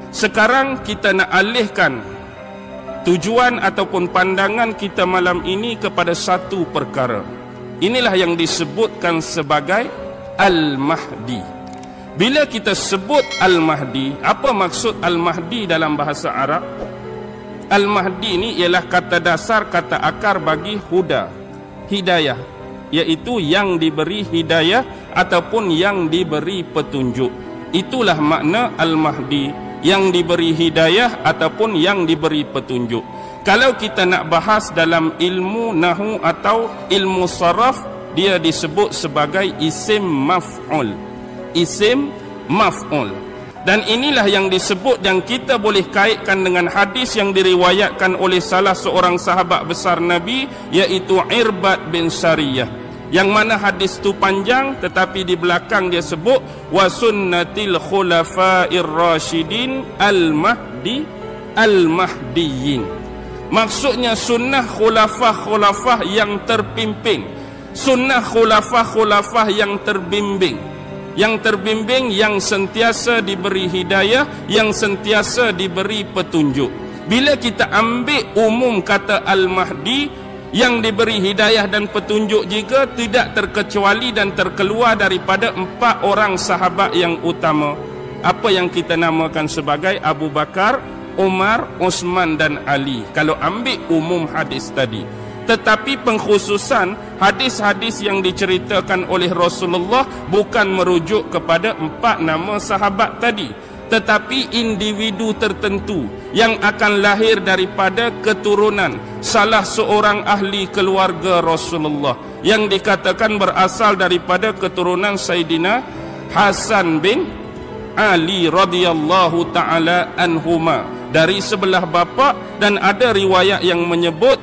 Sekarang kita nak alihkan tujuan ataupun pandangan kita malam ini kepada satu perkara. Inilah yang disebutkan sebagai Al-Mahdi. Bila kita sebut Al-Mahdi, apa maksud Al-Mahdi dalam bahasa Arab? Al-Mahdi ini ialah kata dasar, kata akar bagi huda, hidayah, iaitu yang diberi hidayah ataupun yang diberi petunjuk. Itulah makna Al-Mahdi, yang diberi hidayah ataupun yang diberi petunjuk. Kalau kita nak bahas dalam ilmu nahu atau ilmu saraf, dia disebut sebagai isim maf'ul. Isim maf'ul. Dan inilah yang disebut, yang kita boleh kaitkan dengan hadis yang diriwayatkan oleh salah seorang sahabat besar Nabi, iaitu Irbad bin Sariyah, yang mana hadis tu panjang, tetapi di belakang dia sebut wa sunnatil khulafa'ir rasyidin al-mahdiyin. Maksudnya sunnah khulafah-khulafah yang terpimpin, sunnah khulafah-khulafah yang terbimbing, yang sentiasa diberi hidayah, yang sentiasa diberi petunjuk. Bila kita ambil umum kata Al-Mahdi, yang diberi hidayah dan petunjuk juga tidak terkecuali dan terkeluar daripada 4 orang sahabat yang utama, apa yang kita namakan sebagai Abu Bakar, Umar, Osman dan Ali, kalau ambil umum hadis tadi. Tetapi pengkhususan hadis-hadis yang diceritakan oleh Rasulullah bukan merujuk kepada 4 nama sahabat tadi, tetapi individu tertentu yang akan lahir daripada keturunan salah seorang ahli keluarga Rasulullah, yang dikatakan berasal daripada keturunan Sayyidina Hasan bin Ali radhiyallahu ta'ala anhuma, dari sebelah bapa, dan ada riwayat yang menyebut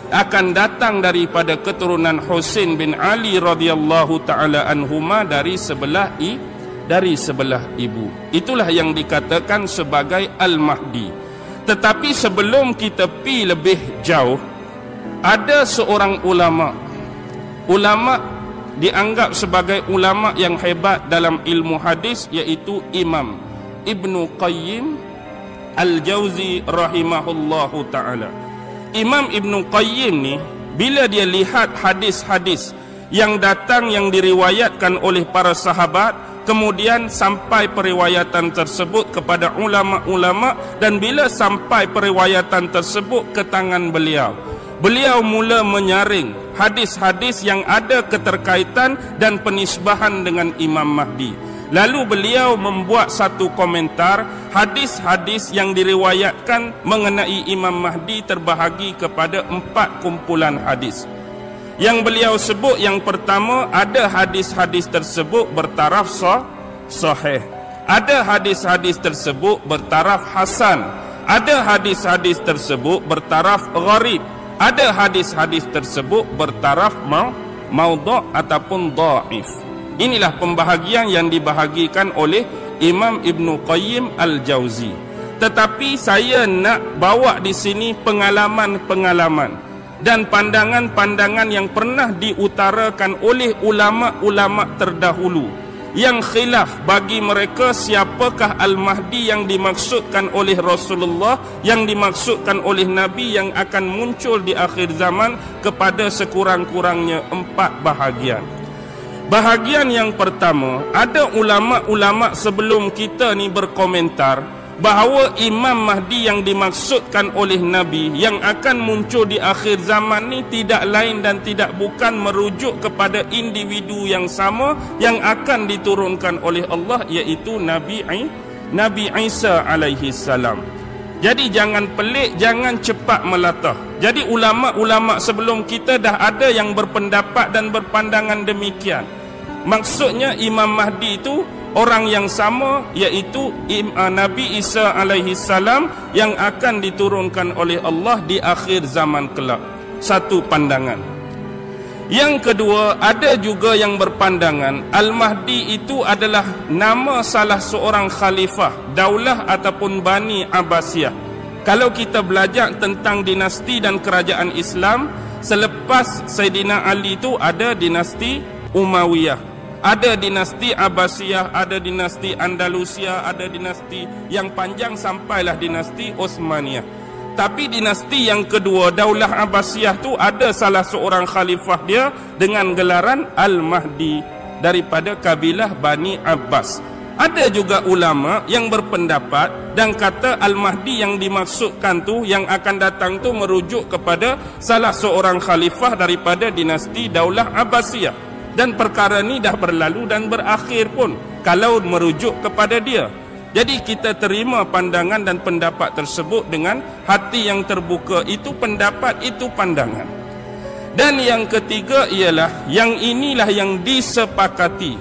akan datang daripada keturunan Husain bin Ali radhiyallahu ta'ala anhuma dari sebelah ibu. Itulah yang dikatakan sebagai Al-Mahdi. Tetapi sebelum kita pi lebih jauh, ada seorang ulama dianggap sebagai ulama yang hebat dalam ilmu hadis, iaitu Imam Ibnu Qayyim Al-Jauzi rahimahullahu ta'ala. Imam Ibnu Qayyim ni, bila dia lihat hadis-hadis yang datang, yang diriwayatkan oleh para sahabat, kemudian sampai periwayatan tersebut kepada ulama-ulama, dan bila sampai periwayatan tersebut ke tangan beliau, beliau mula menyaring hadis-hadis yang ada keterkaitan dan penisbahan dengan Imam Mahdi. Lalu beliau membuat satu komentar. Hadis-hadis yang diriwayatkan mengenai Imam Mahdi terbahagi kepada 4 kumpulan hadis. Yang beliau sebut, yang pertama, ada hadis-hadis tersebut bertaraf sahih, ada hadis-hadis tersebut bertaraf hasan, ada hadis-hadis tersebut bertaraf gharib, ada hadis-hadis tersebut bertaraf maudhu' ataupun dhaif. Inilah pembahagian yang dibahagikan oleh Imam Ibnu Qayyim Al-Jauzi. Tetapi saya nak bawa di sini pengalaman-pengalaman dan pandangan-pandangan yang pernah diutarakan oleh ulama-ulama terdahulu, yang khilaf bagi mereka siapakah Al-Mahdi yang dimaksudkan oleh Rasulullah, yang dimaksudkan oleh Nabi, yang akan muncul di akhir zaman, kepada sekurang-kurangnya 4 bahagian. Bahagian yang pertama, ada ulama-ulama sebelum kita ni berkomentar bahawa Imam Mahdi yang dimaksudkan oleh Nabi yang akan muncul di akhir zaman ni tidak lain dan tidak bukan merujuk kepada individu yang sama yang akan diturunkan oleh Allah, iaitu Nabi Isa alaihi salam. Jadi jangan pelik, jangan cepat melatah. Jadi ulama-ulama sebelum kita dah ada yang berpendapat dan berpandangan demikian. Maksudnya Imam Mahdi itu orang yang sama, iaitu Nabi Isa alaihi salam yang akan diturunkan oleh Allah di akhir zaman kelak. Satu pandangan. Yang kedua, ada juga yang berpandangan Al-Mahdi itu adalah nama salah seorang khalifah daulah ataupun Bani Abbasiyah. Kalau kita belajar tentang dinasti dan kerajaan Islam, selepas Sayyidina Ali itu ada dinasti Umayyah. Ada dinasti Abbasiyah, ada dinasti Andalusia, ada dinasti yang panjang sampailah dinasti Osmaniyah. Tapi dinasti yang kedua, Daulah Abbasiyah tu ada salah seorang khalifah dia dengan gelaran Al-Mahdi daripada kabilah Bani Abbas. Ada juga ulama yang berpendapat dan kata Al-Mahdi yang dimaksudkan tu, yang akan datang tu merujuk kepada salah seorang khalifah daripada dinasti Daulah Abbasiyah. Dan perkara ni dah berlalu dan berakhir pun kalau merujuk kepada dia. Jadi kita terima pandangan dan pendapat tersebut dengan hati yang terbuka. Itu pendapat, itu pandangan. Dan yang ketiga ialah, yang inilah yang disepakati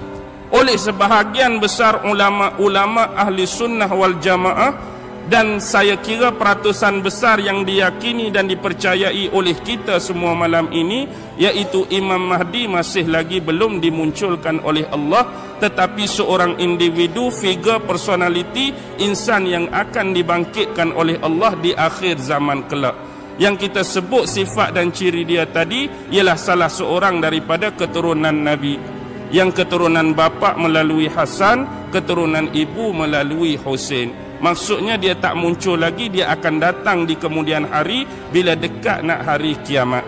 oleh sebahagian besar ulama-ulama ahli sunnah wal jamaah, dan saya kira peratusan besar yang diyakini dan dipercayai oleh kita semua malam ini, iaitu Imam Mahdi masih lagi belum dimunculkan oleh Allah, tetapi seorang individu, figure, personality, insan yang akan dibangkitkan oleh Allah di akhir zaman kelak. Yang kita sebut sifat dan ciri dia tadi ialah salah seorang daripada keturunan Nabi, yang keturunan bapa melalui Hasan, keturunan ibu melalui Husain. Maksudnya dia tak muncul lagi, dia akan datang di kemudian hari bila dekat nak hari kiamat.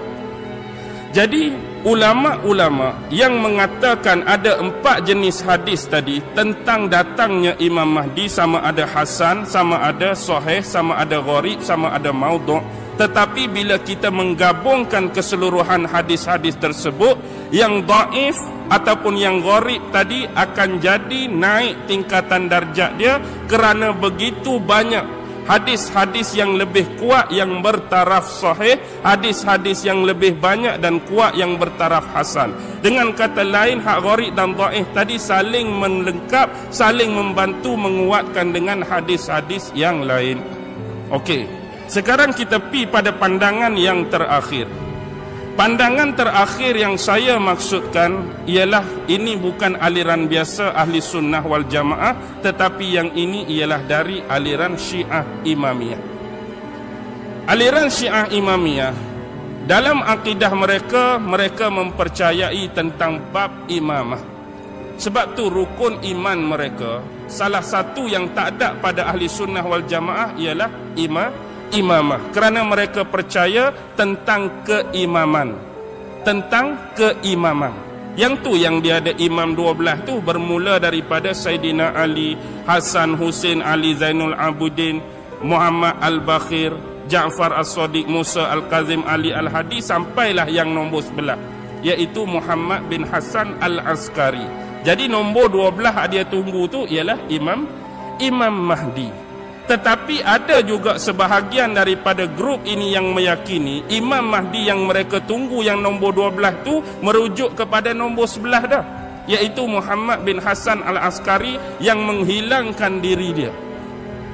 Jadi ulama-ulama yang mengatakan ada 4 jenis hadis tadi tentang datangnya Imam Mahdi, sama ada Hasan, sama ada Sahih, sama ada Gharib, sama ada Maudhu'. Tetapi bila kita menggabungkan keseluruhan hadis-hadis tersebut, yang dhaif ataupun yang gharib tadi akan jadi naik tingkatan darjat dia, kerana begitu banyak hadis-hadis yang lebih kuat yang bertaraf sahih, hadis-hadis yang lebih banyak dan kuat yang bertaraf hasan. Dengan kata lain, hak gharib dan dhaif tadi saling melengkap, saling membantu menguatkan dengan hadis-hadis yang lain. Okey. Sekarang kita pergi pada pandangan yang terakhir. Pandangan terakhir yang saya maksudkan ialah ini bukan aliran biasa ahli sunnah wal jamaah, tetapi yang ini ialah dari aliran Syiah Imamiyah. Aliran Syiah Imamiyah, dalam akidah mereka, mereka mempercayai tentang bab imamah. Sebab tu rukun iman mereka, salah satu yang tak ada pada ahli sunnah wal jamaah ialah imamah, kerana mereka percaya tentang keimaman. Yang tu yang dia ada imam 12 tu bermula daripada Sayyidina Ali, Hasan, Husain, Ali Zainul Abidin, Muhammad Al-Bakhir, Ja'far As-Sadiq, Musa Al-Kazim, Ali Al-Hadi, sampailah yang nombor 11, iaitu Muhammad bin Hasan Al-Askari. Jadi nombor 12 dia tunggu tu ialah Imam Mahdi. Tetapi ada juga sebahagian daripada grup ini yang meyakini Imam Mahdi yang mereka tunggu yang nombor 12 tu merujuk kepada nombor 11 dah, iaitu Muhammad bin Hasan Al-Askari yang menghilangkan diri dia.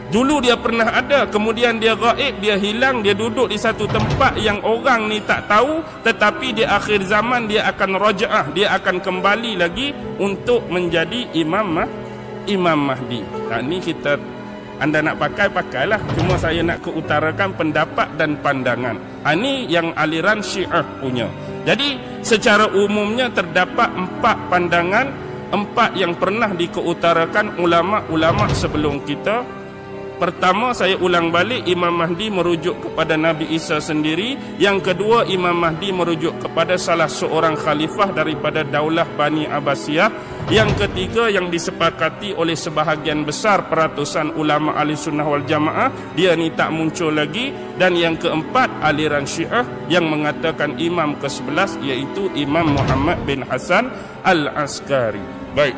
Dulu dia pernah ada, kemudian dia gaib, dia hilang, dia duduk di satu tempat yang orang ni tak tahu, tetapi di akhir zaman dia akan raja'ah, dia akan kembali lagi untuk menjadi Imam Mahdi. Nah, ni anda nak pakailah, cuma saya nak keutarakan pendapat dan pandangan. Ini yang aliran Syiah punya. Jadi secara umumnya terdapat 4 pandangan, 4 yang pernah dikeutarakan ulama-ulama sebelum kita. Pertama, saya ulang balik, Imam Mahdi merujuk kepada Nabi Isa sendiri. Yang kedua, Imam Mahdi merujuk kepada salah seorang khalifah daripada Daulah Bani Abbasiyah. Yang ketiga, yang disepakati oleh sebahagian besar peratusan ulama ahli sunnah wal jamaah, dia ni tak muncul lagi. Dan yang keempat, aliran Syiah yang mengatakan imam ke-11, iaitu Imam Muhammad bin Hasan Al-Askari. Baik.